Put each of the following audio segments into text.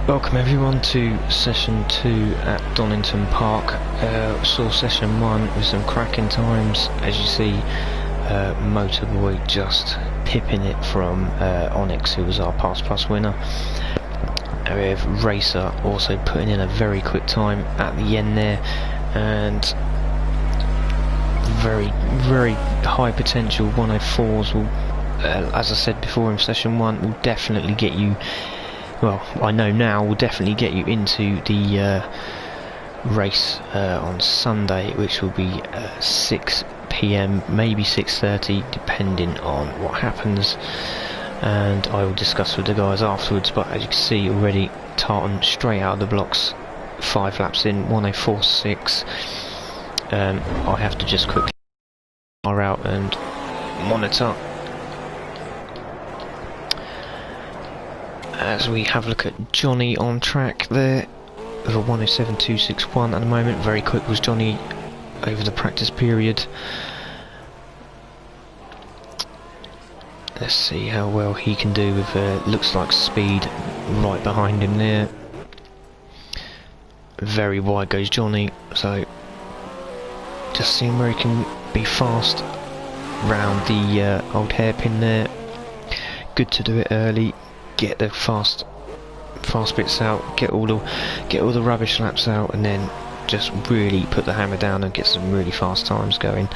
Welcome everyone to session 2 at Donington Park. Saw session 1 with some cracking times. As you see, Motorboy just pipping it from Onyx, who was our Pass Plus winner. We have Racer also putting in a very quick time at the end there, and very high potential 104s will, as I said before in session 1, will definitely get you, well, I know now, will definitely get you into the race on Sunday, which will be 6 PM, maybe 6:30, depending on what happens, and I will discuss with the guys afterwards. But as you can see already, Tartan straight out of the blocks, 5 laps in, 104.6. I have to just quickly out and monitor as we have a look at Johnny on track there with a 107.261 at the moment. Very quick was Johnny over the practice period. Let's see how well he can do with looks like speed right behind him there. Very wide goes Johnny, so just seeing where he can be fast round the old hairpin there. Good to do it early, get the fast bits out, get all the rubbish laps out, and then just really put the hammer down and get some really fast times going.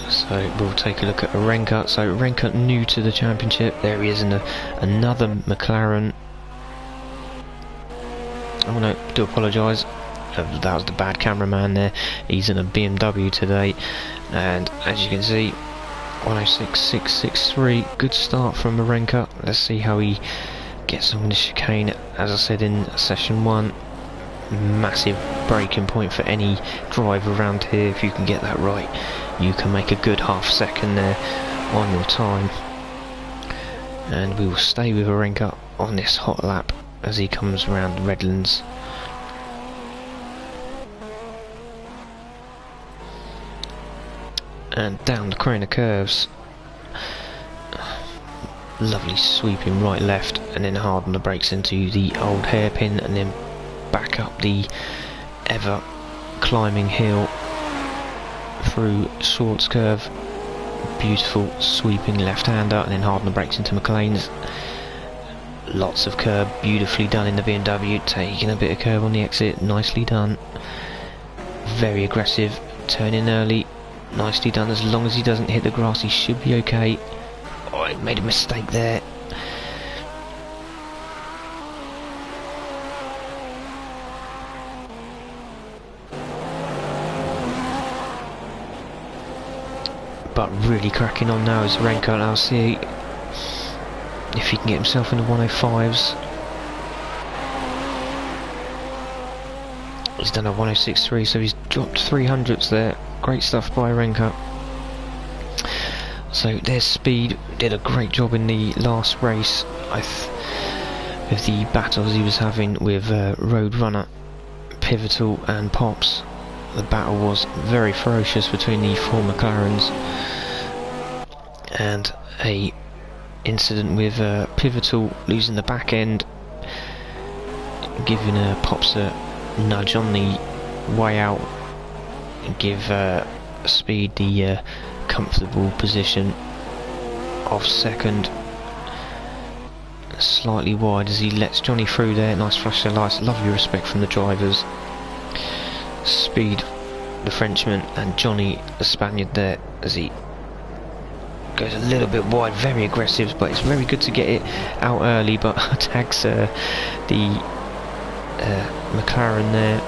So we'll take a look at Arenka. So Arenka new to the championship. There he is in another McLaren. Oh no, do apologise. That was the bad cameraman there. He's in a BMW today, and as you can see, 106.663. Good start from Arenka. Let's see how he gets on the chicane. As I said in session 1, massive braking point for any driver around here. If you can get that right, you can make a good half second there on your time. And we will stay with Arenka on this hot lap as he comes around Redlands. And down the corner curves, lovely sweeping right left, and then hard on the brakes into the old hairpin, and then back up the ever climbing hill through Swartz curve. Beautiful sweeping left-hander, and then hard on the brakes into McLean's. Lots of curb, beautifully done in the BMW, taking a bit of curb on the exit, nicely done. Very aggressive, turning early, nicely done. As long as he doesn't hit the grass, he should be okay. Oh, I made a mistake there. But really cracking on now is Arenka, and I'll see if he can get himself in the 105s. He's done a 106.3, so he's dropped 300ths there. Great stuff by Arenka. So there's speed. Did a great job in the last race with the battles he was having with Roadrunner, Pivotal and Pops. The battle was very ferocious between the 4 McLarens, and a incident with Pivotal losing the back end, giving Pops a nudge on the way out, and give Speed the comfortable position of second, slightly wide as he lets Johnny through there. Nice flash of lights, lovely respect from the drivers. Speed, the Frenchman, and Johnny, the Spaniard, there as he goes a little bit wide, very aggressive, but it's very good to get it out early, but tags the McLaren there.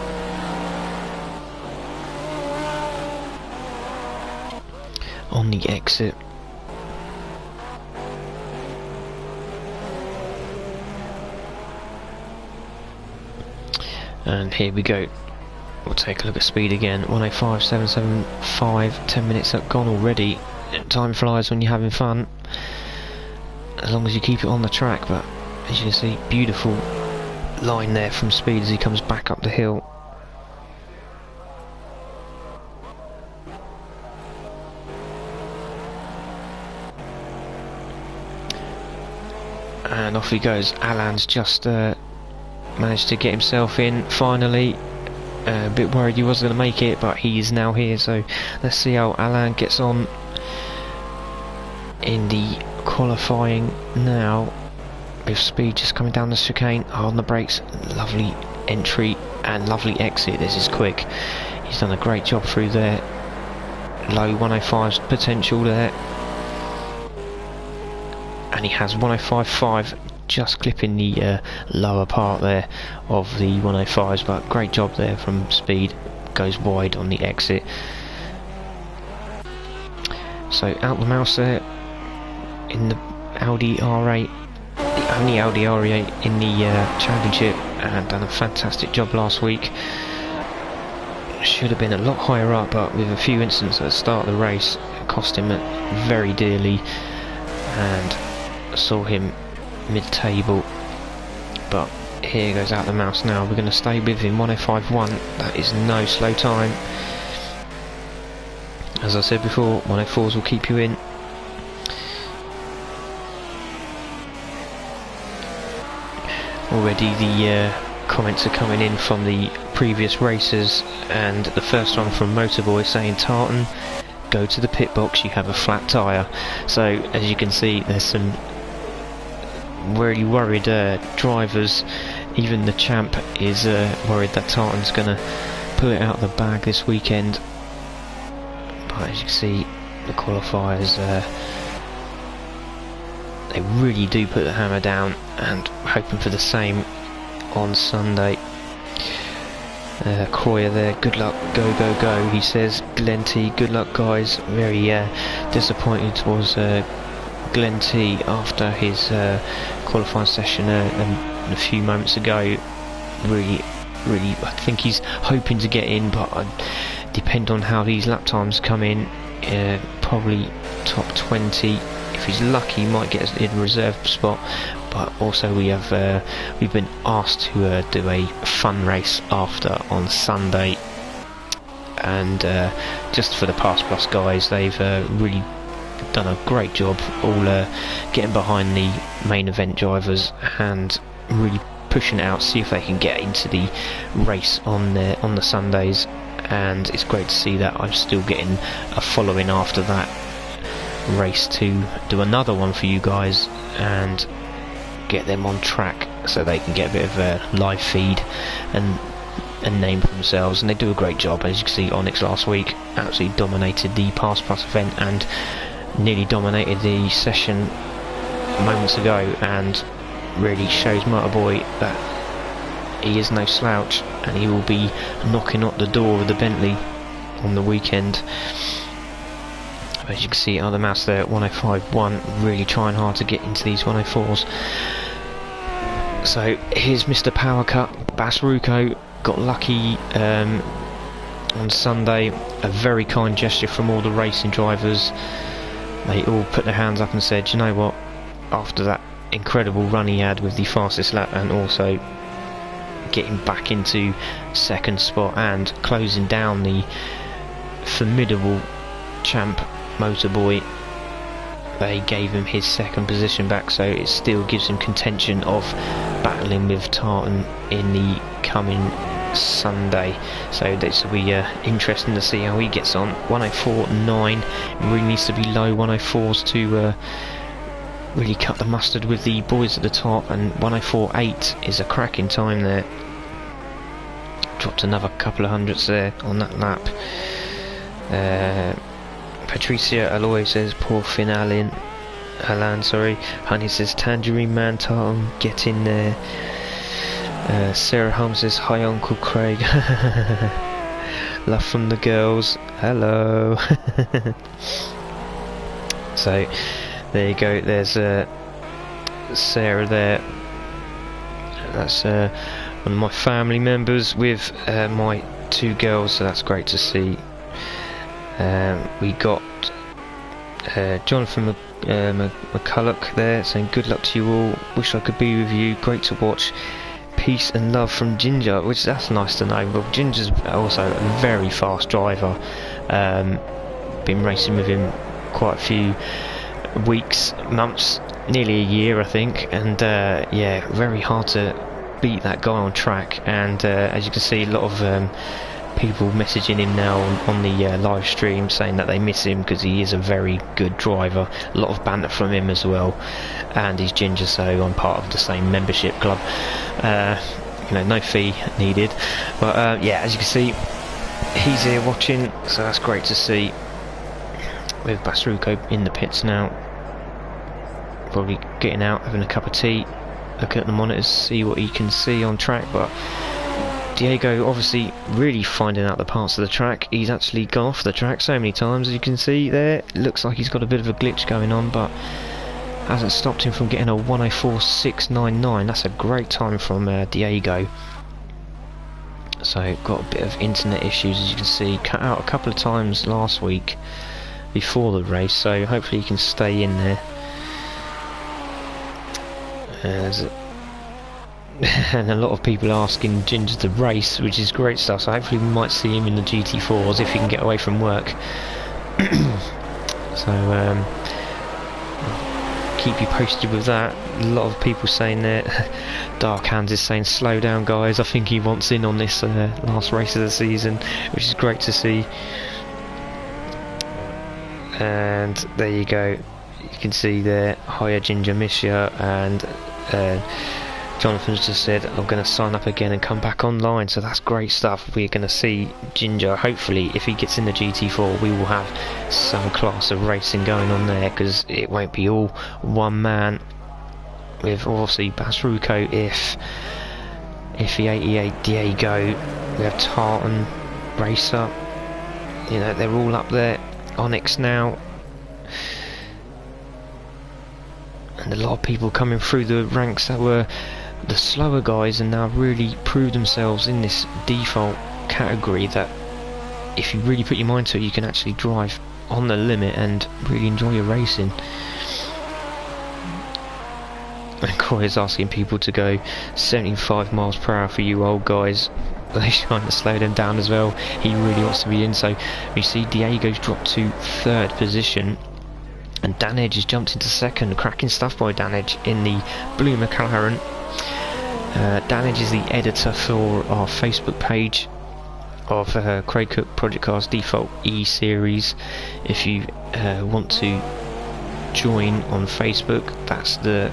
On the exit. And here we go. We'll take a look at speed again. 105.775. 10 minutes up gone already. Time flies when you're having fun, as long as you keep it on the track. But as you can see, beautiful line there from Speed as he comes back up the hill. and off he goes. Alan's just managed to get himself in finally. A bit worried he wasn't going to make it, but he is now here, so let's see how Alan gets on in the qualifying now. With speed just coming down the chicane, on the brakes, lovely entry and lovely exit. This is quick. He's done a great job through there. Low 105's potential there, and he has 105.5, just clipping the lower part there of the 105s, but great job there from speed. Goes wide on the exit. So out the mouse there in the Audi R8, the only Audi R8 in the championship, and done a fantastic job last week. Should have been a lot higher up, but with a few incidents at the start of the race, it cost him very dearly, and saw him mid-table. But here goes out the mouse now. We're going to stay with him. 105.1, that is no slow time. As I said before, 104s will keep you in. Already the comments are coming in from the previous races, and the first one from Motorboy saying, Tartan, go to the pit box, you have a flat tyre. So as you can see, there's some really worried drivers. Even the champ is worried that Tartan's going to pull it out of the bag this weekend. But as you can see, the qualifiers, they really do put the hammer down, and hoping for the same on Sunday. Croyer there, good luck, go go go, he says. Glenn T, good luck guys. Very disappointed was Glenn T after his qualifying session a few moments ago. Really, I think he's hoping to get in, but depend on how these lap times come in, probably top 20. If he's lucky, he might get a reserve spot. But also we've been asked to do a fun race after on Sunday, and just for the Pass Plus guys, they've really done a great job, all getting behind the main event drivers and really pushing it out, see if they can get into the race on the Sundays. And it's great to see that I'm still getting a following after that race to do another one for you guys and get them on track, so they can get a bit of a live feed and name for themselves. And they do a great job. As you can see, Onyx last week absolutely dominated the Pass Plus event and nearly dominated the session moments ago, and really shows Motorboy that he is no slouch, and he will be knocking at the door of the Bentley on the weekend. As you can see, other mouse there at 105.1, really trying hard to get into these 104s. So here's Mr. Power Cut. Bas Rucco got lucky on Sunday. A very kind gesture from all the racing drivers. They all put their hands up and said, you know what, after that incredible run he had with the fastest lap, and also getting back into second spot and closing down the formidable champ Motorboy, they gave him his second position back, so it still gives him contention of battling with Tartan in the coming Sunday. So this will be interesting to see how he gets on. 104.9, really needs to be low 104s to really cut the mustard with the boys at the top, and 104.8 is a cracking time there. Dropped another couple of hundreds there on that lap. Patricia Aloy says, poor Finn Alan, sorry. Honey says, Tangerine Man, Tartan, get in there. Sarah Holmes says, hi Uncle Craig. Love from the girls, hello. So there you go, there's Sarah there. That's one of my family members with my two girls, so that's great to see. We got Jonathan McCulloch there saying, good luck to you all, wish I could be with you, great to watch, peace and love from Ginger, which that's nice to know. Well, Ginger's also a very fast driver, been racing with him quite a few weeks, months, nearly a year I think, and yeah, very hard to beat that guy on track. And as you can see, a lot of people messaging him now on the live stream saying that they miss him because he is a very good driver. A lot of banter from him as well, and he's ginger, so I'm part of the same membership club. You know, no fee needed, but yeah, as you can see, he's here watching, so that's great to see. With Basruko in the pits now, probably getting out, having a cup of tea, looking at the monitors, see what he can see on track. But Diego obviously really finding out the parts of the track. He's actually gone off the track so many times, as you can see there. It looks like he's got a bit of a glitch going on, but hasn't stopped him from getting a 1:04.699. That's a great time from Diego. So got a bit of internet issues, as you can see, cut out a couple of times last week before the race, so hopefully he can stay in there. And a lot of people asking Ginger to race, which is great stuff, so hopefully we might see him in the GT4s if he can get away from work. So keep you posted with that. A lot of people saying that. Dark Hands is saying slow down guys, I think he wants in on this last race of the season, which is great to see. And there you go, you can see there, hiya Ginger, miss ya. And Jonathan's just said I'm going to sign up again and come back online, so that's great stuff. We're going to see Ginger, hopefully if he gets in the GT4 we will have some class of racing going on there, because it won't be all one man. With obviously Basruko, if the 88 Diego, we have Tartan, Racer, you know, they're all up there. Onyx now, and a lot of people coming through the ranks that were the slower guys and now really proved themselves in this default category, that if you really put your mind to it you can actually drive on the limit and really enjoy your racing. And Coy is asking people to go 75 miles per hour for you old guys. They're trying to slow them down as well. He really wants to be in, so we see Diego's dropped to 3rd position and Dan Edge has jumped into 2nd. Cracking stuff by Dan Edge in the blue McLaren. Dan Edge is the editor for our Facebook page of Craig Cook Project Cars Default E Series. If you want to join on Facebook, that's the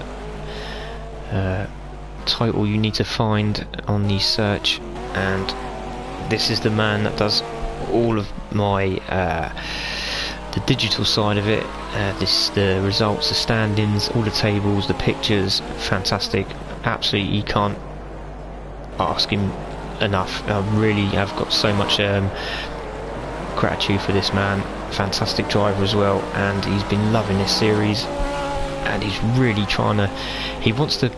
title you need to find on the search. And this is the man that does all of my the digital side of it. The results, the standings, all the tables, the pictures, fantastic. Absolutely, you can't ask him enough. I really have got so much gratitude for this man. Fantastic driver as well, and he's been loving this series, and he's really trying to, he wants to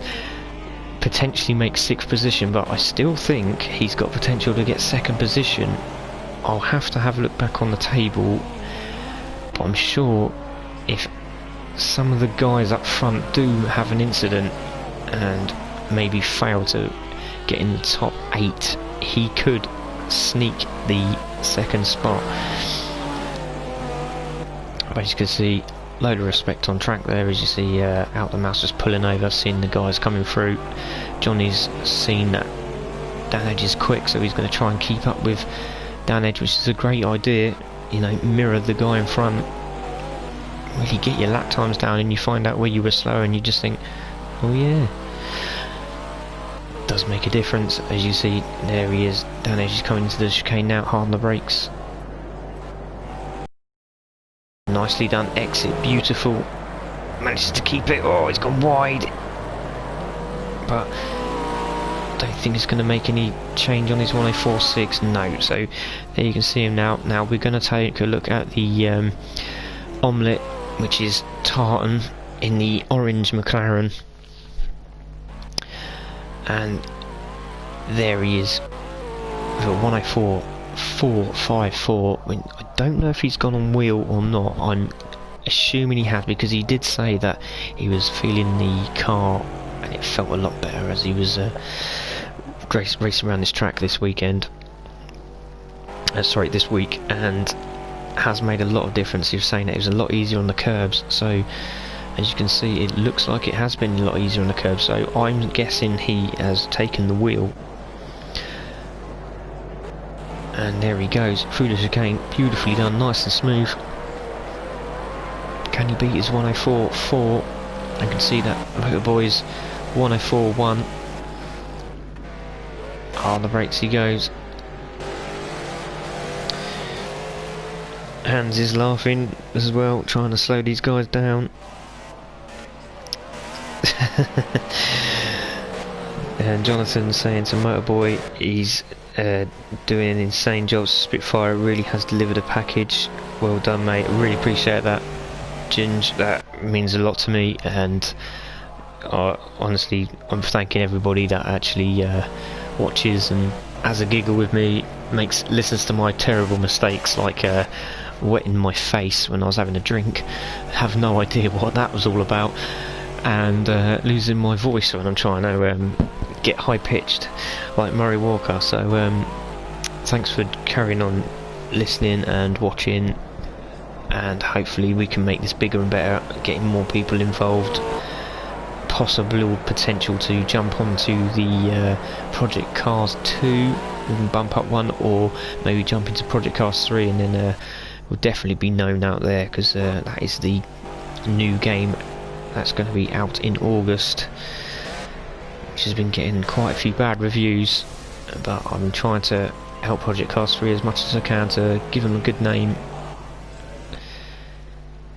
potentially make 6th position, but I still think he's got potential to get 2nd position. I'll have to have a look back on the table, but I'm sure if some of the guys up front do have an incident and maybe fail to get in the top 8, he could sneak the 2nd spot. But as you can see, load of respect on track there, as you see Out the Mouse just pulling over, seeing the guys coming through. Johnny's seen that Dan Edge is quick, so he's going to try and keep up with Dan Edge, which is a great idea. You know, mirror the guy in front, really get your lap times down, and you find out where you were slower and you just think, oh yeah, it does make a difference. As you see, there he is, Dan Edge is coming into the chicane now, hard on the brakes. Nicely done, exit, beautiful, manages to keep it. Oh, it's gone wide, but I don't think it's going to make any change on his 1:04.6. no. So there you can see him now. Now we're going to take a look at the omelette, which is Tartan in the orange McLaren, and there he is with a 1:04.454. I don't know if he's gone on wheel or not. I'm assuming he has, because he did say that he was feeling the car and it felt a lot better as he was racing around this track this weekend. Sorry, this week. And has made a lot of difference. He was saying that it was a lot easier on the curbs, so as you can see it looks like it has been a lot easier on the curbs, so I'm guessing he has taken the wheel. And there he goes through the chicane, beautifully done, nice and smooth. Can he beat his 104.4? I can see that Motorboy's 104.1. On the brakes he goes. Hans is laughing as well, trying to slow these guys down. And Jonathan saying to Motorboy he's doing an insane job. Spitfire really has delivered a package. Well done, mate. I really appreciate that, Ginge. That means a lot to me, and honestly I'm thanking everybody that actually watches and has a giggle with me, listens to my terrible mistakes, like wetting my face when I was having a drink. Have no idea what that was all about, and losing my voice when I'm trying to get high pitched like Murray Walker. So thanks for carrying on listening and watching, and hopefully we can make this bigger and better, getting more people involved. Possible potential to jump onto the Project Cars 2, we can bump up one, or maybe jump into Project Cars 3, and then we'll definitely be known out there, because that is the new game that's going to be out in August, which has been getting quite a few bad reviews, but I'm trying to help Project Cars 3 as much as I can to give them a good name,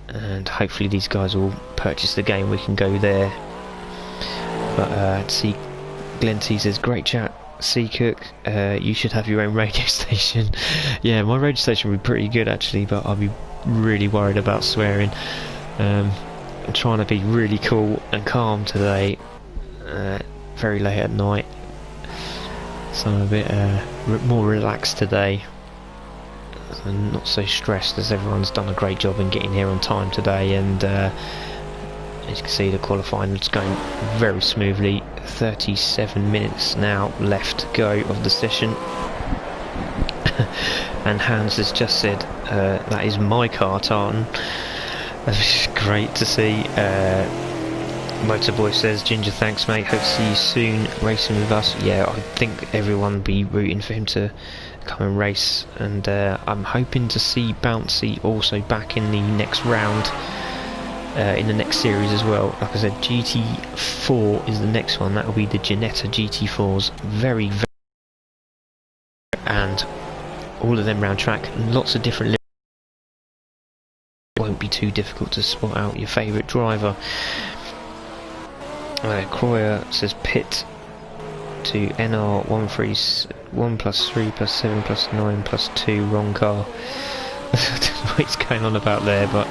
and hopefully these guys will purchase the game, we can go there. But see, Glenn T says, great chat, Cook. You should have your own radio station. Yeah, my radio station would be pretty good actually, but I'll be really worried about swearing. I'm trying to be really cool and calm today, very late at night, so I'm a bit more relaxed today, and not so stressed, as everyone's done a great job in getting here on time today, and as you can see the qualifying is going very smoothly. 37 minutes now left to go of the session. And Hans has just said that is my car, Tartan. That's great to see. Motorboy says, Ginger, thanks mate, hope to see you soon racing with us. Yeah, I think everyone will be rooting for him to come and race, and I'm hoping to see Bouncy also back in the next round. In the next series as well. Like I said, GT4 is the next one. That will be the Ginetta GT4s. Very, very, and all of them round track. Lots of different. It won't be too difficult to spot out your favourite driver. Croyer says pit to NR 1 plus 3 plus 7 plus 9 plus 2. Wrong car. I don't know what he's going on about there, but.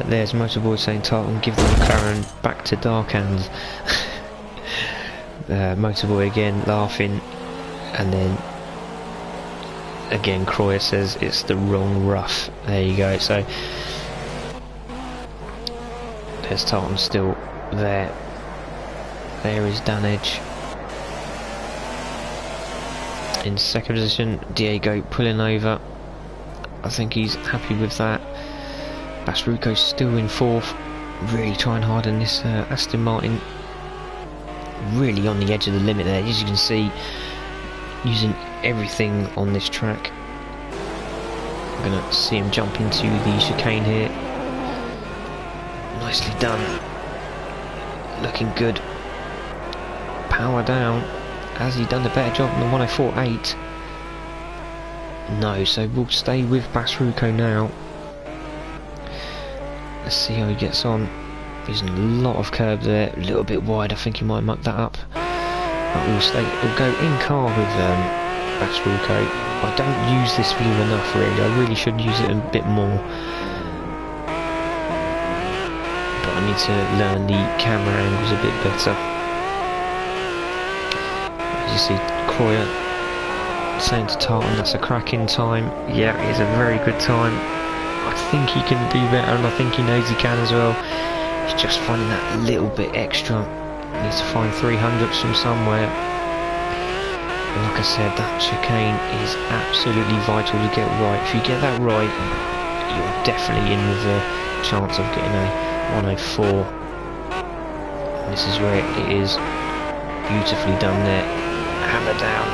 There's Motorboy saying Tartan, give the McLaren back to dark hands. Motorboy again laughing, and then again Croyer says it's the wrong rough. There you go. So there's Tartan still there. There is Danage in second position. Diego pulling over. I think he's happy with that. Basruko's still in fourth, really trying hard in this Aston Martin, really on the edge of the limit there, as you can see, using everything on this track. I'm going to see him jump into the chicane here. Nicely done, looking good. Power down. Has he done a better job than the 104.8? No, so we'll stay with Basruko now. Let's see how he gets on. Using a lot of curb there, a little bit wide. I think he might muck that up. But we'll go in car with Basruko. I don't use this view enough really. I really should use it a bit more. But I need to learn the camera angles a bit better. As you see, Croyer saying to Tartan that's a cracking time. Yeah, it is a very good time. I think he can do better, and I think he knows he can as well. He's just finding that little bit extra. He needs to find 300s from somewhere. Like I said, that chicane is absolutely vital to get right. If you get that right, you're definitely in with a chance of getting a 104. And this is where it is beautifully done there. Hammer down.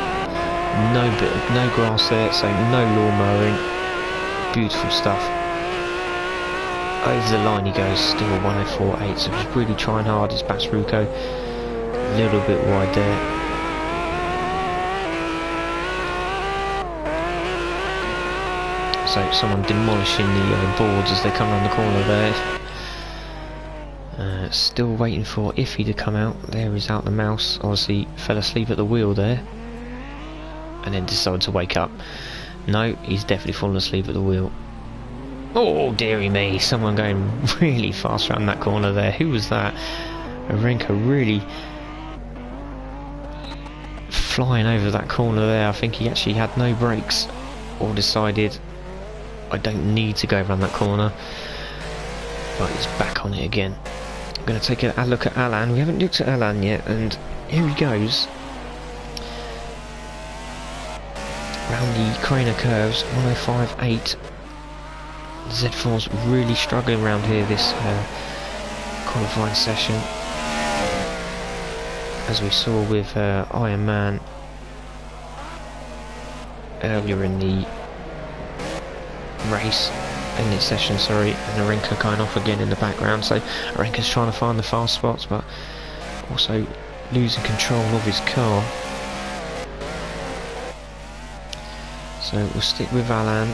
No grass there, so no lawn mowing. Beautiful stuff. Over the line he goes, still a 104.8, so he's really trying hard. It's Basruko. A little bit wide there. So someone demolishing the boards as they come around the corner there. Still waiting for Iffy to come out. There he's out, the mouse. Obviously fell asleep at the wheel there. And then decided to wake up. No, he's definitely fallen asleep at the wheel. Oh dearie me, someone going really fast around that corner there. Who was that? Arenka really flying over that corner there. I think he actually had no brakes, or decided I don't need to go around that corner. But he's back on it again. I'm going to take a look at Alan. We haven't looked at Alan yet, and here he goes. Around the Craner curves, 105.8. Z4's really struggling around here this qualifying session, as we saw with Iron Man earlier in the race, in this session, sorry, and Arenka going off again in the background. So Arenka's trying to find the fast spots, but also losing control of his car. So we'll stick with Alan.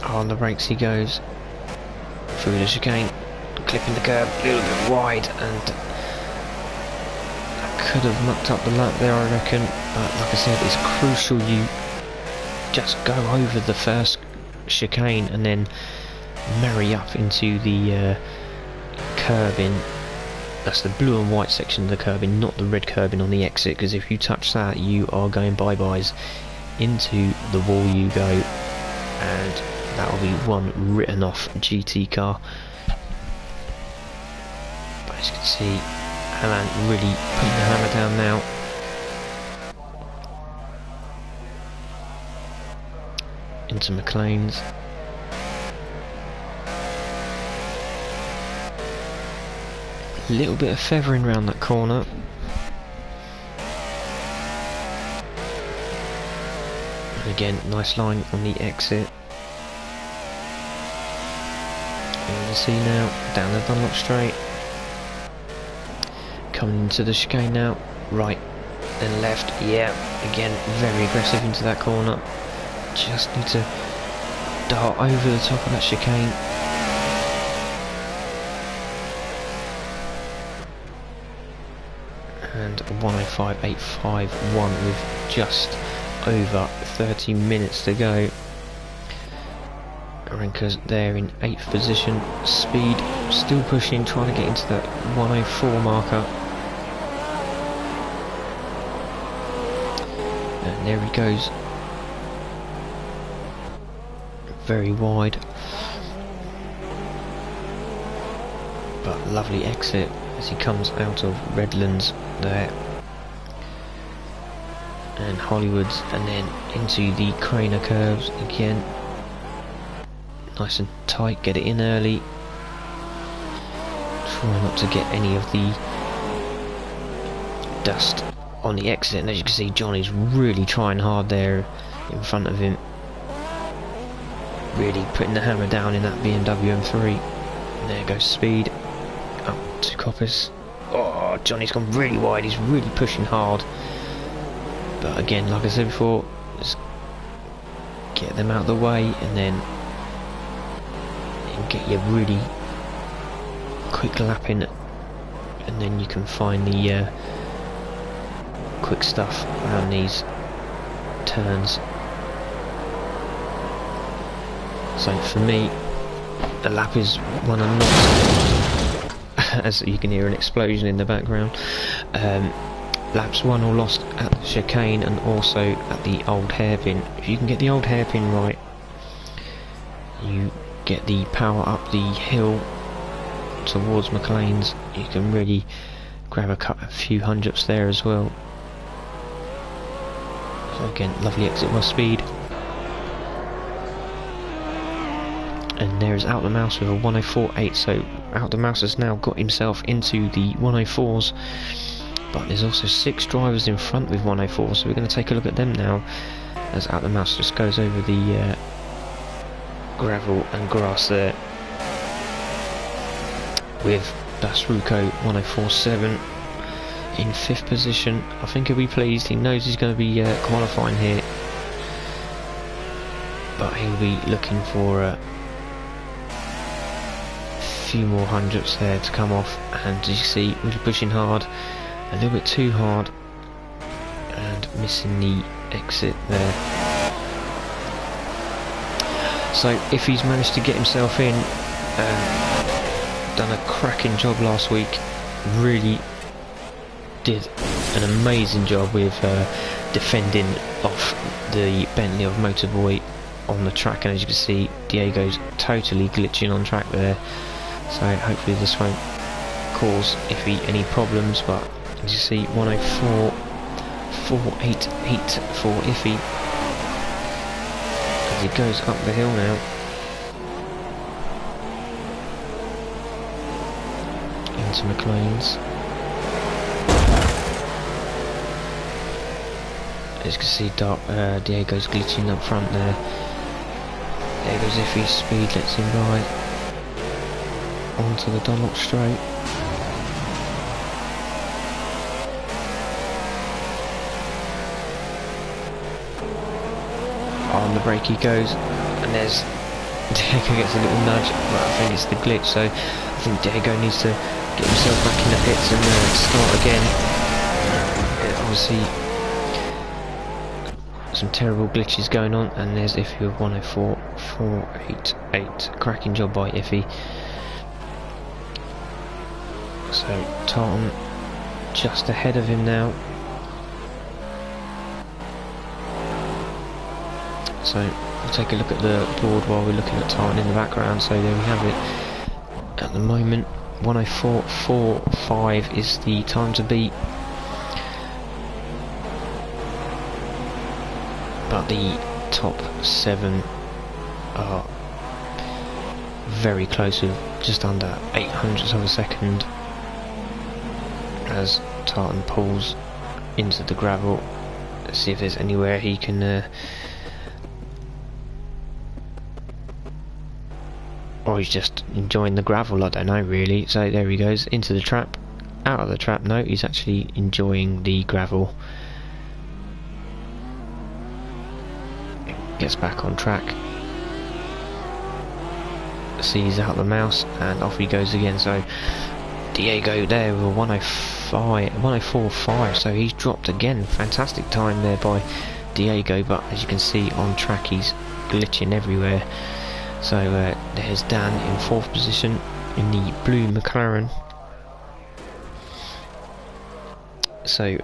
On the brakes he goes, through the chicane, clipping the curb a little bit wide, and that could have mucked up the lap there, I reckon. But like I said, it's crucial you just go over the first chicane and then marry up into the curbing. That's the blue and white section of the curbing, not the red curbing on the exit, because if you touch that you are going bye-byes. Into the wall you go, and that will be one written off GT car. But as you can see, Alan really putting the hammer down now. Into McLean's. A little bit of feathering around that corner. And again, nice line on the exit. You can see now, down the Dunlop straight. Coming into the chicane now, right, then left, yeah, again, very aggressive into that corner. Just need to dart over the top of that chicane. And 105.851 with just over 30 minutes to go. Arenka's there in 8th position. Speed still pushing, trying to get into that 104 marker. And there he goes. Very wide. But lovely exit as he comes out of Redlands there. And Hollywoods, and then into the Craner curves again. Nice and tight, get it in early. Try not to get any of the dust on the exit, and as you can see, Johnny's really trying hard there in front of him. Really putting the hammer down in that BMW M3. And there goes Speed. Up to Coppice. Oh, Johnny's gone really wide, he's really pushing hard. But again, like I said before, just get them out of the way, and then get your really quick lap in, and then you can find the quick stuff around these turns. So for me, the lap is one and not, as you can hear an explosion in the background. Laps won or lost at the chicane and also at the old hairpin. If you can get the old hairpin right, you get the power up the hill towards McLean's, you can really grab a few hundredths there as well. So again, lovely exit by Speed. And there's Out the Mouse with a 104.8, so Out the Mouse has now got himself into the 104s, but there's also 6 drivers in front with 104s, so we're going to take a look at them now, as Out the Mouse just goes over the gravel and grass there, with Basruko 104.7 in 5th position. I think he'll be pleased, he knows he's going to be qualifying here, but he'll be looking for a few more hundredths there to come off, and as you see, really pushing hard, a little bit too hard, and missing the exit there. So if he's managed to get himself in, done a cracking job last week, really did an amazing job with defending off the Bentley of Motorboy on the track, and as you can see, Diego's totally glitching on track there, so hopefully this won't cause Iffy any problems. But as you see, 104.488 for Iffy as he goes up the hill now. Into McLean's. As you can see, Diego's glitching up front there. There goes Iffy's Speed, lets him by onto the Dunlop straight. On the brake he goes, and there's Diego gets a little nudge, but I think it's the glitch, so I think Diego needs to get himself back in the pits and start again. Obviously some terrible glitches going on, and there's Iffy with 104.488. Cracking job by Iffy. So Tartan just ahead of him now. So we'll take a look at the board while we're looking at Tartan in the background. So there we have it. At the moment, 104.45 is the time to beat. But the top 7 are very close, with just under 800ths of a second, as Tartan pulls into the gravel. Let's see if there's anywhere he can or he's just enjoying the gravel, I don't know really. So there he goes, into the trap, out of the trap. No, he's actually enjoying the gravel. Gets back on track, sees Out the Mouse, and off he goes again. So Diego there with a 104.5, so he's dropped again. Fantastic time there by Diego, but as you can see on track he's glitching everywhere. So there's Dan in 4th position in the blue McLaren. So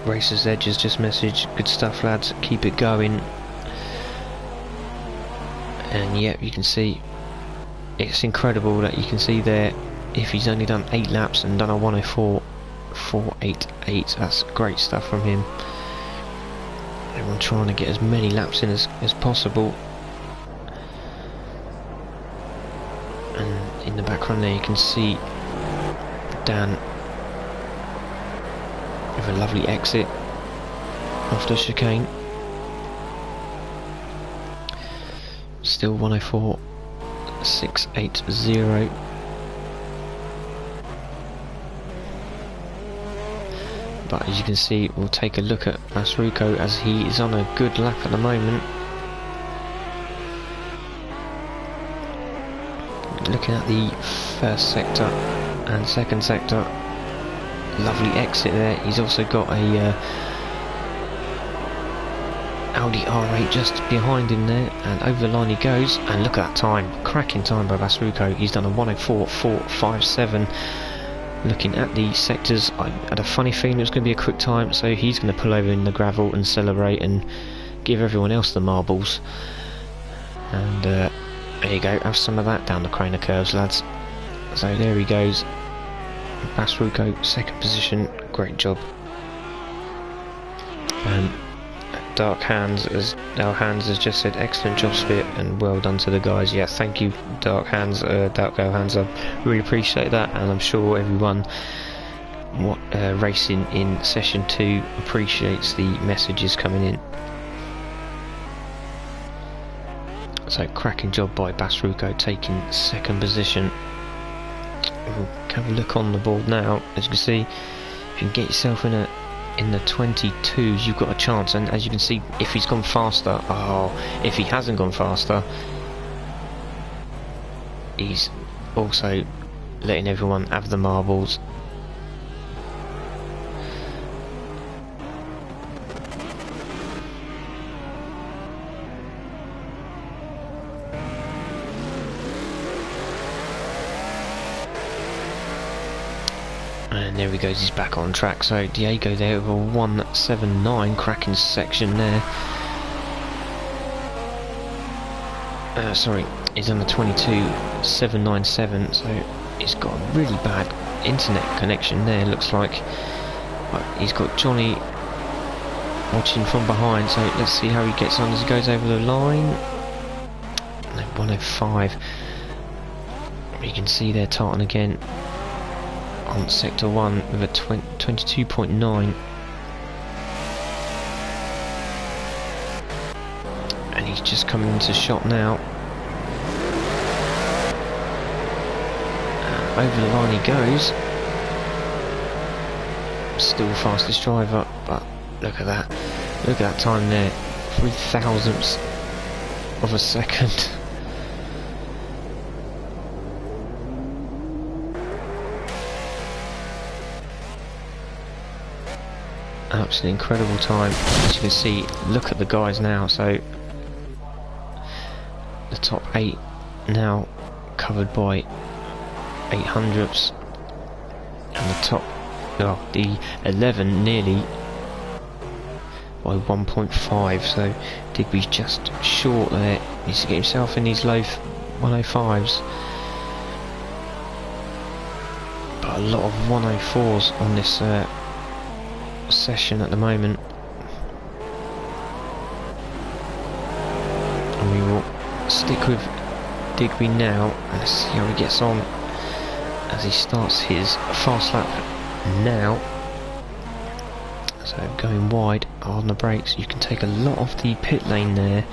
Racers Edge has just messaged, good stuff lads, keep it going. And yep, you can see it's incredible that you can see there, if he's only done 8 laps and done a 104.488, that's great stuff from him. Everyone trying to get as many laps in as possible. And in the background there you can see Dan with a lovely exit after chicane. Still 104.680. But as you can see, we'll take a look at Basruko as he is on a good lap at the moment. Looking at the first sector and second sector, lovely exit there. He's also got a Audi R8 just behind him there, and over the line he goes, and look at that time, cracking time by Basruko. He's done a 104.457. Looking at the sectors, I had a funny feeling it was going to be a quick time, so he's going to pull over in the gravel and celebrate and give everyone else the marbles. And there you go, have some of that down the Craner curves lads. So there he goes. Basruko, second position, great job. Dark Hands, as our Hands has just said, excellent job Spit, and well done to the guys. Yeah, thank you Dark Hands, Dark Hands, I really appreciate that, and I'm sure everyone racing in session 2 appreciates the messages coming in. So cracking job by Basruko, taking second position. We'll have a look on the board now. As you can see, if you can get yourself in the 22s, you've got a chance. And as you can see, if he's gone faster, if he hasn't gone faster, he's also letting everyone have the marbles. And there he goes, he's back on track. So Diego there with a 179, cracking section there. Sorry, he's on the 22.797, so he's got a really bad internet connection there, looks like. But he's got Johnny watching from behind, so let's see how he gets on as he goes over the line. 105. You can see there Tartan again on sector 1 with a 22.9, and he's just coming into shot now, and over the line he goes. Still fastest driver, but look at that time there, 0.003 of a second. Absolutely incredible time. As you can see, look at the guys now. So the top 8 now covered by 800ths, and the 11 nearly by 1.5. So Digby's just short there. Needs to get himself in these low 105s, but a lot of 104s on this session at the moment, and we will stick with Digby now and let's see how he gets on as he starts his fast lap now. So going wide on the brakes, you can take a lot of the pit lane there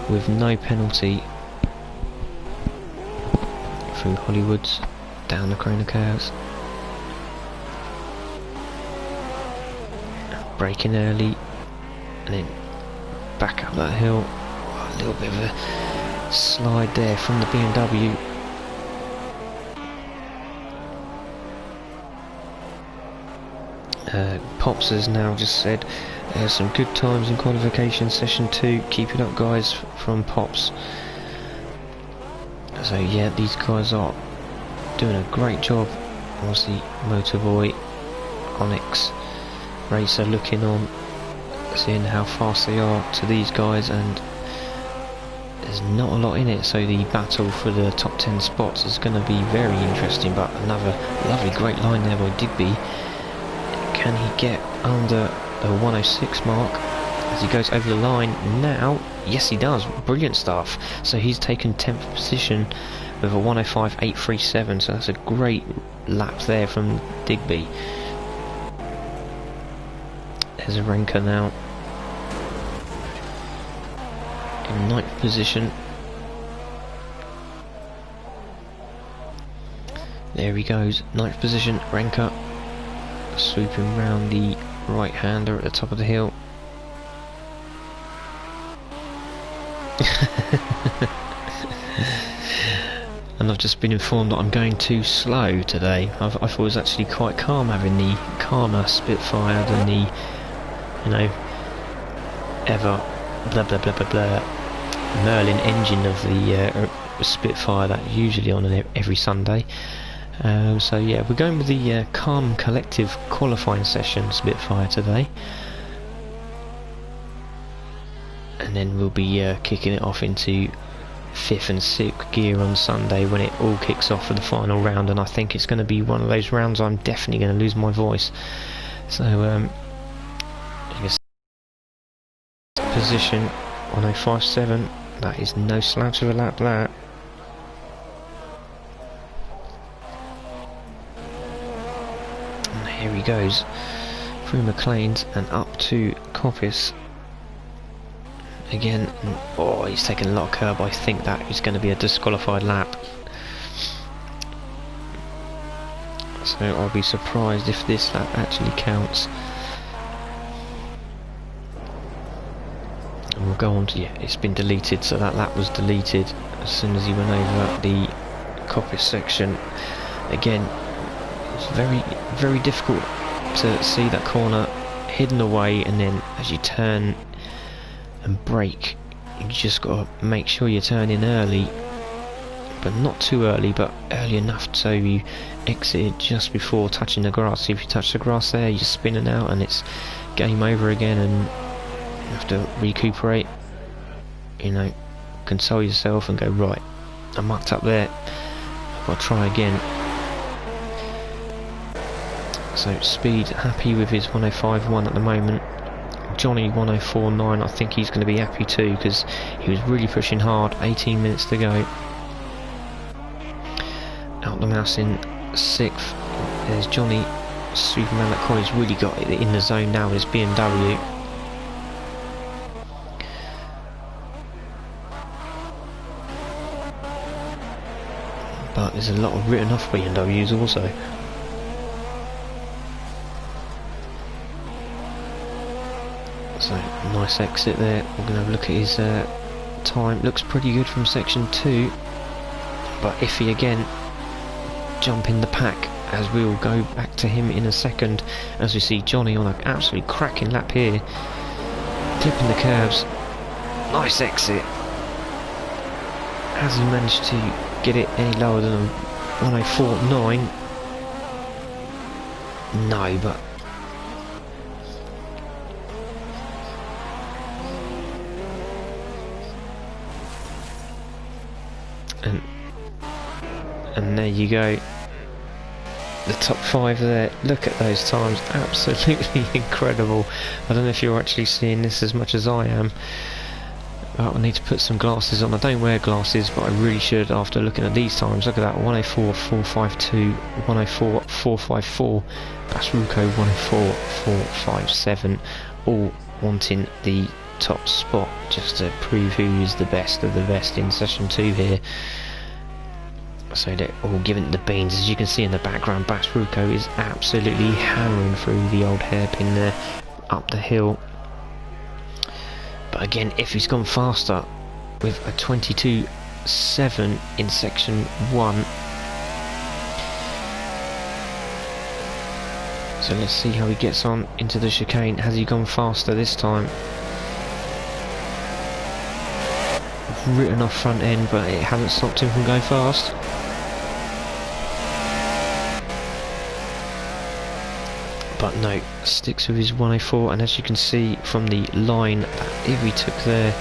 with no penalty through Hollywoods down the Corona curves. Braking early and then back up that hill. A little bit of a slide there from the BMW. Pops has now just said some good times in qualification session 2. Keep it up guys, from Pops. So yeah, these guys are doing a great job. Obviously Motorboy, Onyx Racer looking on, seeing how fast they are to these guys, and there's not a lot in it, so the battle for the top 10 spots is going to be very interesting. But another lovely great line there by Digby. Can he get under the 106 mark as he goes over the line now? Yes he does, brilliant stuff. So he's taken 10th position with a 105.837, so that's a great lap there from Digby. There's a Renker now in 9th position. There he goes, 9th position, Renker swooping round the right hander at the top of the hill. And I've just been informed that I'm going too slow today. I thought it was actually quite calm having the calmer Spitfire than the, you know, ever blah blah blah blah blah Merlin engine of the Spitfire that usually on every Sunday. So yeah, we're going with the calm collective qualifying session Spitfire today, and then we'll be kicking it off into 5th and 6th gear on Sunday when it all kicks off for the final round, and I think it's going to be one of those rounds I'm definitely going to lose my voice. So I guess position 1057, that is no slouch of a lap, that. And here he goes through McLean's and up to Coppice again. Oh, he's taken a lot of curb. I think that is going to be a disqualified lap, so I'll be surprised if this lap actually counts. And we'll go on to, yeah, it's been deleted, so that lap was deleted as soon as he went over the Coppice section. Again, it's very difficult to see that corner hidden away, and then as you turn and brake, you just got to make sure you turn in early, but not too early, but early enough so you exit it just before touching the grass. If you touch the grass there, you're spinning out and it's game over again, and you have to recuperate, you know, console yourself and go, right, I mucked up there, I've got to try again. So Speed happy with his 105.1 at the moment. Johnny 104.9, I think he's going to be happy too, because he was really pushing hard. 18 minutes to go. Out the mouse in 6th. There's Johnny Superman. That corner's really got it in the zone now with his BMW. But there's a lot of written off BMWs also. So nice exit there. We're going to have a look at his time. Looks pretty good from section 2, but iffy again. Jump in the pack, as we'll go back to him in a second, as we see Johnny on an absolutely cracking lap here, clipping the curbs. Nice exit. Has he managed to get it any lower than a 104.9? No, but and there you go, the top 5 there. Look at those times, absolutely incredible. I don't know if you're actually seeing this as much as I am. I need to put some glasses on. I don't wear glasses, but I really should after looking at these times. Look at that, 104.452, 104.454, Basruco 104.457, all wanting the top spot, just to prove who is the best of the best in session 2 here. So they're all giving it the beans. As you can see in the background, Basruco is absolutely hammering through the old hairpin there up the hill. But again, if he's gone faster with a 22.7 in section 1, so let's see how he gets on into the chicane. Has he gone faster this time? Written off front end, but it hasn't stopped him from going fast. But no, sticks with his 104, and as you can see from the line that if he took there,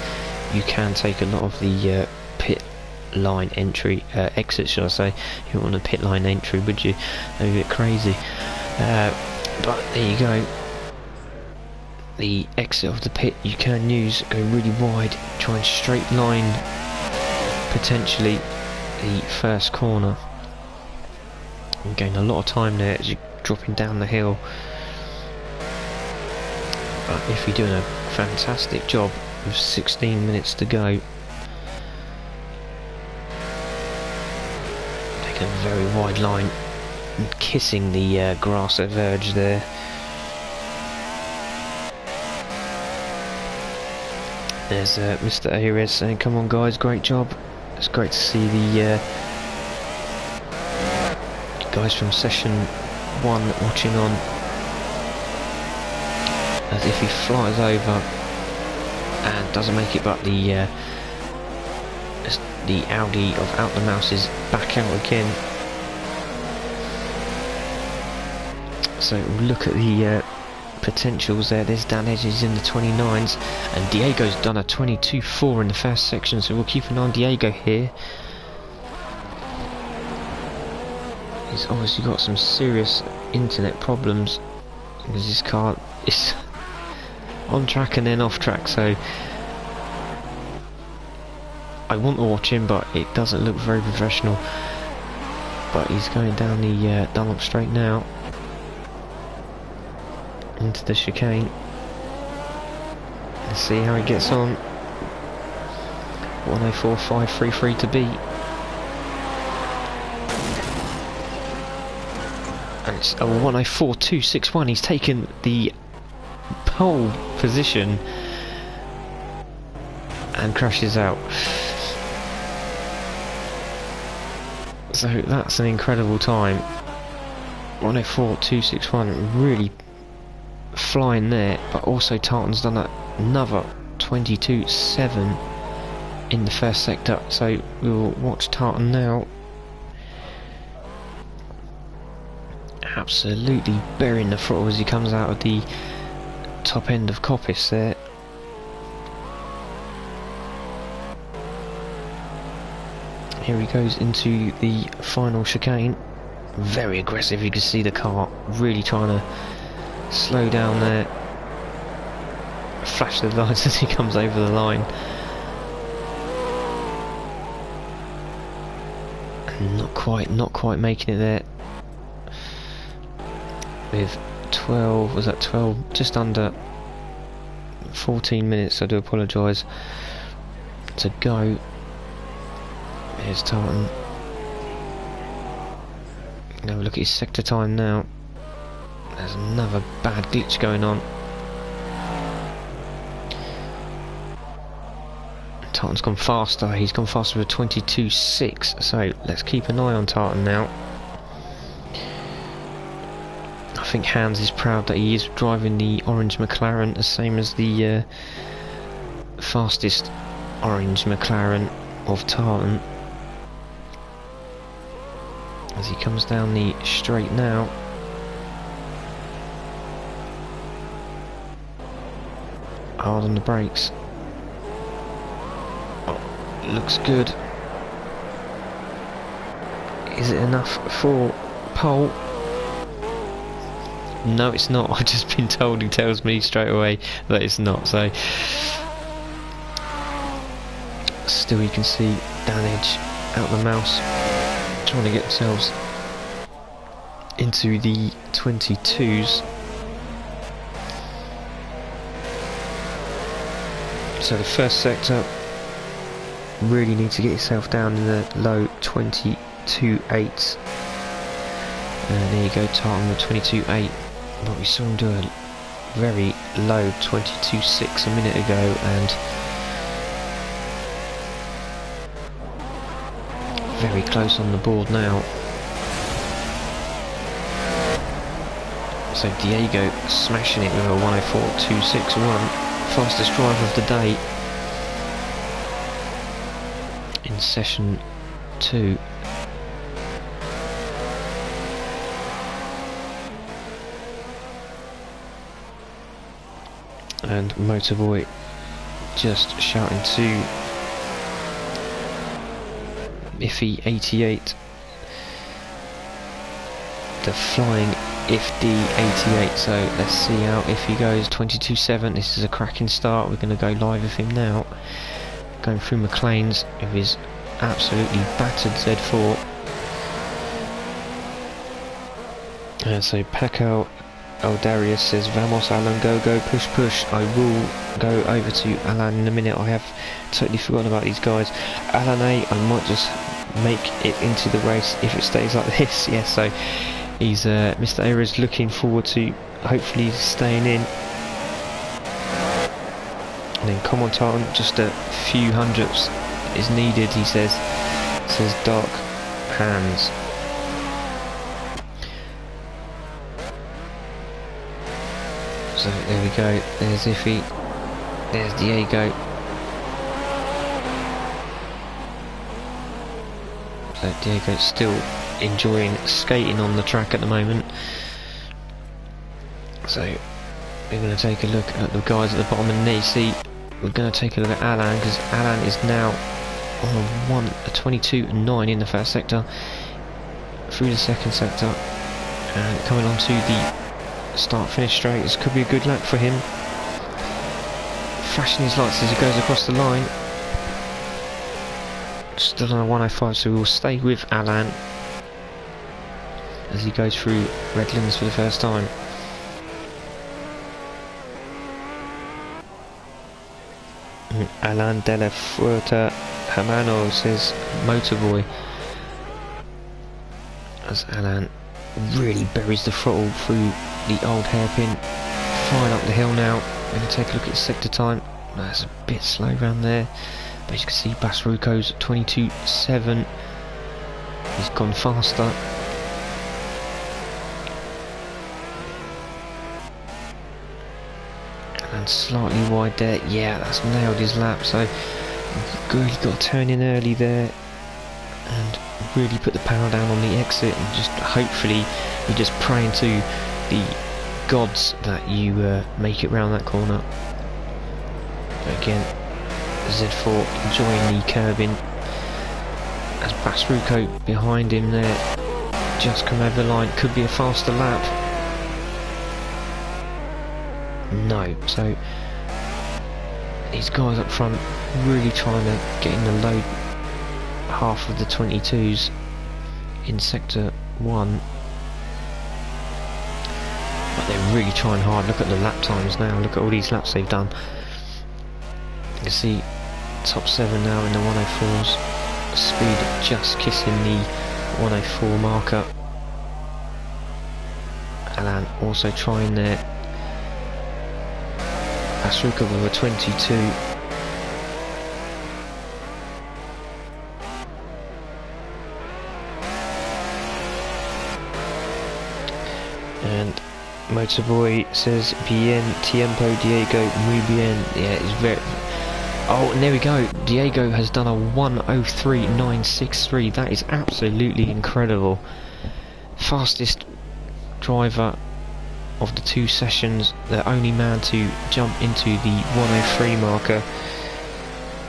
you can take a lot of the pit line entry, exit should I say. You wouldn't want a pit line entry, would you? That would be a bit crazy. But there you go. The exit of the pit you can use, go really wide, try and straight line potentially the first corner, and gain a lot of time there as you're dropping down the hill. But if you're doing a fantastic job with 16 minutes to go, taking a very wide line and kissing the grass at verge there. There's Mr. Ayres saying, come on guys, great job. It's great to see the guys from session 1 watching on, as if he flies over and doesn't make it, but the Audi of Out the Mouse is back out again. So we'll look at the potentials there. There's Dan Edges in the 29s, and Diego's done a 22.4 in the first section, so we'll keep an eye on Diego here. He's obviously got some serious internet problems because his car is on track and then off track, so I want to watch him, but it doesn't look very professional. But he's going down the Dunlop straight now into the chicane. Let's see how he gets on. 104.533 to beat. And it's a 104.261. He's taken the pole position and crashes out. So that's an incredible time. 104.261, really flying there, but also Tartan's done another 22.7 in the first sector, so we'll watch Tartan now. Absolutely burying the throttle as he comes out of the top end of Coppice there. Here he goes into the final chicane. Very aggressive, you can see the car really trying to slow down there. Flash the lights as he comes over the line. And not quite making it there. With 12, was that 12? Just under 14 minutes, I do apologise, to go. Here's Tartan. Now look at his sector time now. There's another bad glitch going on. Tartan's gone faster. He's gone faster with 22.6. So let's keep an eye on Tartan now. I think Hans is proud that he is driving the orange McLaren, the same as the fastest orange McLaren of Tartan. As he comes down the straight now. Hard on the brakes. Oh, looks good. Is it enough for pole? No, it's not. I've just been told. He tells me straight away that it's not. So still, you can see Dan Edge out the mouse, trying to get themselves into the 22s. So the first sector, really need to get yourself down in the low 22.8s. And there you go, Tartan with 22.8. But we saw him do a very low 22.6 a minute ago, and very close on the board now. So Diego smashing it with a 104.261, fastest drive of the day in session 2. And Motorboy just shouting to Iffy 88, the flying Ifd 88. So let's see how Iffy goes. 22.7. This is a cracking start. We're going to go live with him now, going through McLean's with his absolutely battered Z4. And so Paco Aldarius says, Vamos Alan, go, push, push. I will go over to Alan in a minute. I have totally forgotten about these guys. Alan A, I might just make it into the race if it stays like this. Yeah, so he's Mr. A is looking forward to hopefully staying in. And then come on Tartan, just a few hundredths is needed, he says. Says Dark Hands. So there we go, there's Iffy, there's Diego. So Diego's still enjoying skating on the track at the moment. So we're going to take a look at the guys at the bottom, and there you see we're going to take a look at Alan, because Alan is now on a 22.9 in the first sector, through the second sector, and coming on to the start-finish straight. This could be a good lap for him, flashing his lights as he goes across the line. Still on a 105, so we'll stay with Alan as he goes through Redlands for the first time. Alan de la Fuerza Hermano, says Motorboy, as Alan really buries the throttle through the old hairpin, flying up the hill now. We're going to take a look at his sector time. That's a bit slow around there, but as you can see Basruco's 22.7, he's gone faster. And slightly wide there, yeah, that's nailed his lap, so really got to turn in early there and really put the power down on the exit, and just hopefully you're just praying to the gods that you make it round that corner. But again, Z4 enjoying the curbing as Basruco behind him there, just come over the line, could be a faster lap. No, so these guys up front really trying to get in the low half of the 22s in sector 1, but they're really trying hard. Look at the lap times now, look at all these laps they've done. You can see top 7 now in the 104s, speed just kissing the 104 marker. Alan also trying there. Basruco with a 22. And Motorboy says bien tiempo Diego, muy bien. Yeah, it's very... Oh, and there we go. Diego has done a 1:03.963. That is absolutely incredible. Fastest driver of the 2 sessions, the only man to jump into the 103 marker.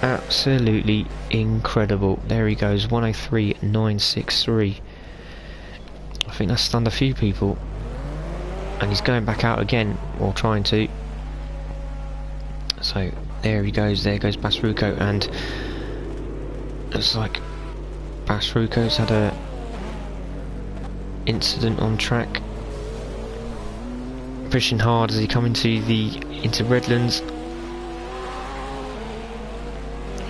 Absolutely incredible. There he goes, 1:03.963. I think that's stunned a few people, and he's going back out again, or trying to. So there he goes, there goes Basruco, and looks like Basruco's had a incident on track, pushing hard as he come into Redlands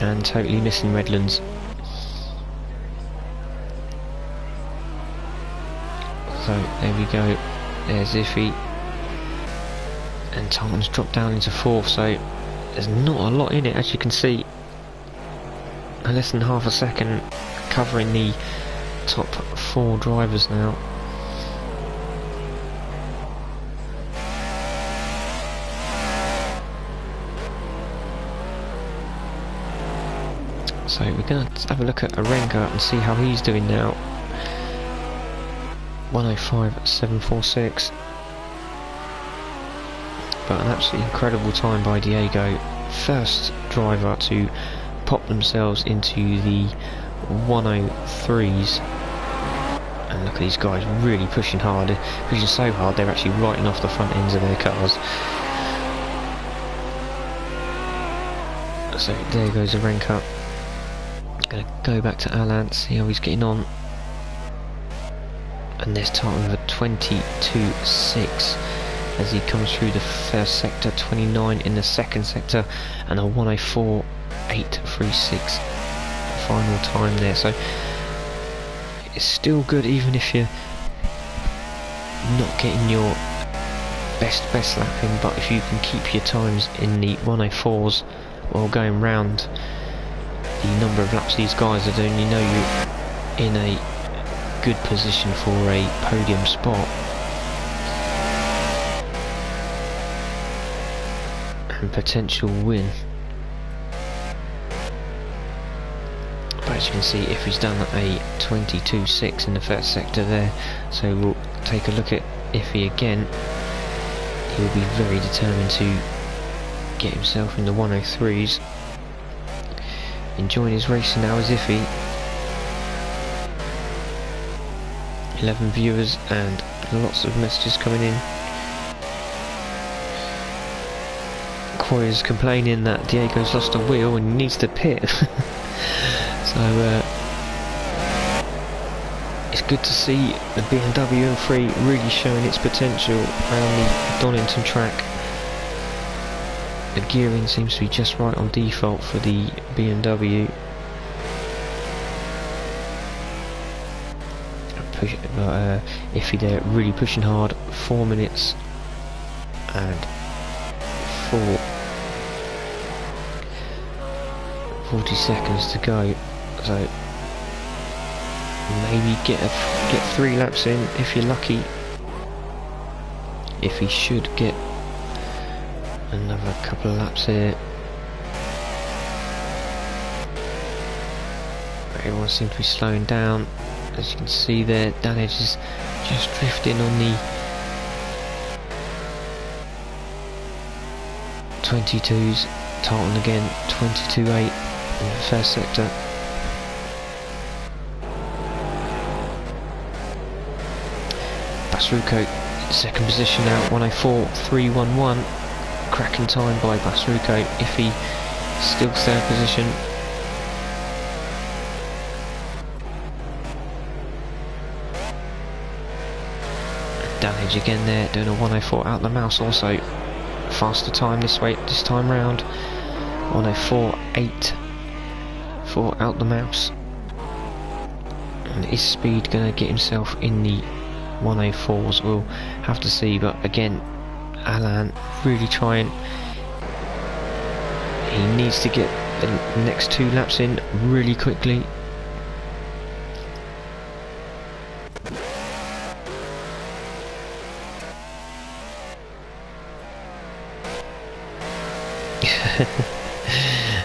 and totally missing Redlands. So there we go, there's Iffy, and Tom's dropped down into 4th, so there's not a lot in it, as you can see. Less than half a second covering the top 4 drivers now. So we're going to have a look at Arenga and see how he's doing now. 1:05.746. But an absolutely incredible time by Diego. First driver to pop themselves into the 103s. And look at these guys really pushing hard. Pushing so hard they're actually writing off the front ends of their cars. So there goes Arenga. Going to go back to Alan, see how he's getting on, and this time with a 22.6 as he comes through the first sector, 29 in the second sector, and a 1:04.836 final time there. So it's still good, even if you're not getting your best lapping, but if you can keep your times in the 1:04s while going round the number of laps these guys are doing, you know you're in a good position for a podium spot. And potential win. But as you can see, if he's done a 22.6 in the first sector there, so we'll take a look at Iffy again. he'll be very determined to get himself in the 103s. Enjoying his racing now is Iffy. 11 viewers and lots of messages coming in. Is complaining that Diego's lost a wheel and needs to pit. So it's good to see the BMW M3 really showing its potential around the Donington track. The gearing seems to be just right on default for the BMW. But Iffy there really pushing hard. 4 minutes and 40 seconds to go, so maybe get 3 laps in if you're lucky. If he should get another couple of laps here. Everyone seems to be slowing down. As you can see there, Danage is just drifting on the 22s. Tartan again, 22.8 in the first sector. Basruko, second position now, 104.311. Cracking time by Basruko. Iffy, still third position. Damage again there, doing a 104 out the mouse also. Faster time this time round. 104.8 for out the mouse. And is Speed going to get himself in the 104s? We'll have to see, but again, Alan really trying. He needs to get the next 2 laps in really quickly.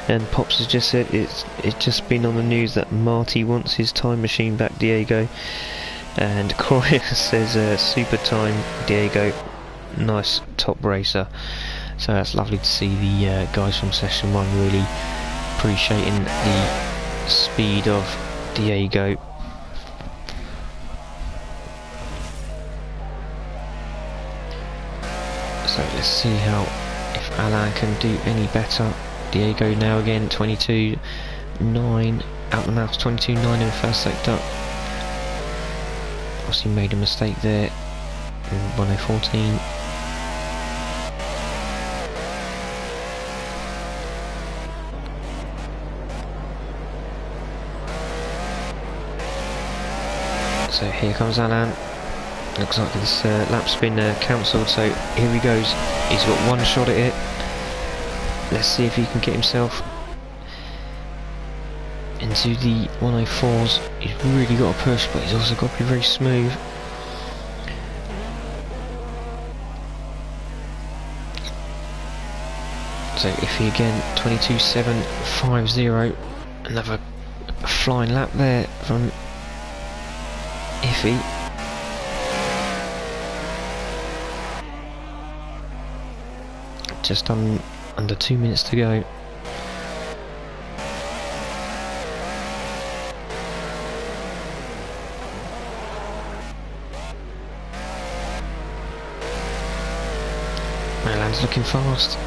And Pops has just said it's just been on the news that Marty wants his time machine back, Diego. And Croy says super time, Diego, nice top racer. So that's lovely to see the guys from session 1 really appreciating the speed of Diego. So let's see how if Alain can do any better. Diego now again 22.9 out the mouse, 22.9 in the first sector. Obviously made a mistake there in 104.14. So here comes Alain. Looks like this lap's been cancelled, so here he goes. He's got one shot at it. Let's see if he can get himself into the 104s. He's really got to push, but he's also got to be very smooth. So Iffy again, 22.750. Another flying lap there from Iffy. Just under 2 minutes to go. Alan's looking fast.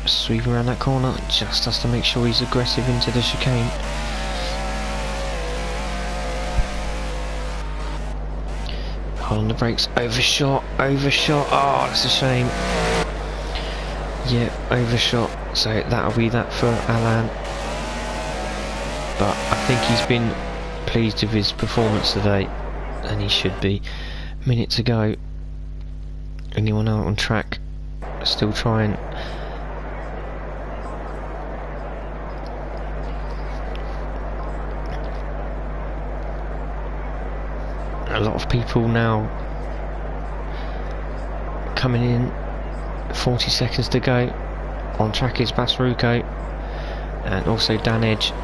Sweeping around that corner, just has to make sure he's aggressive into the chicane. Hold on the brakes, overshot, oh that's a shame. Yeah, overshot, so that'll be that for Alain. But I think he's been pleased with his performance today, and he should be. Minute to go. Anyone out on track still trying? A lot of people now coming in. 40 seconds to go. On track is Basruko and also Danage.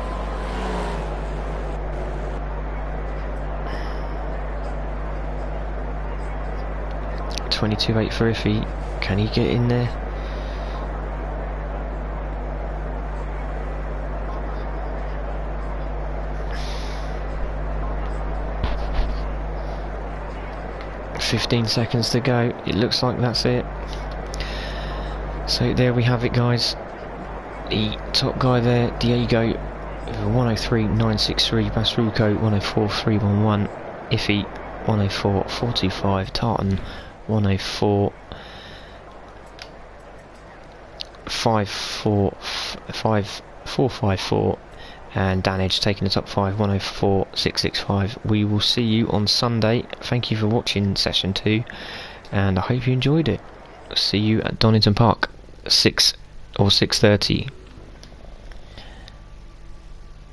22.8 for Iffy. Can he get in there? ...15 seconds to go. It looks like that's it. So there we have it, guys. The top guy there, Diego, 103.963, Basruko 104.311, Iffy 104.425, Tartan 104.454, and Danage taking the top 5, 104.665. We will see you on Sunday. Thank you for watching session 2, and I hope you enjoyed it. See you at Donington Park, 6 or 6:30.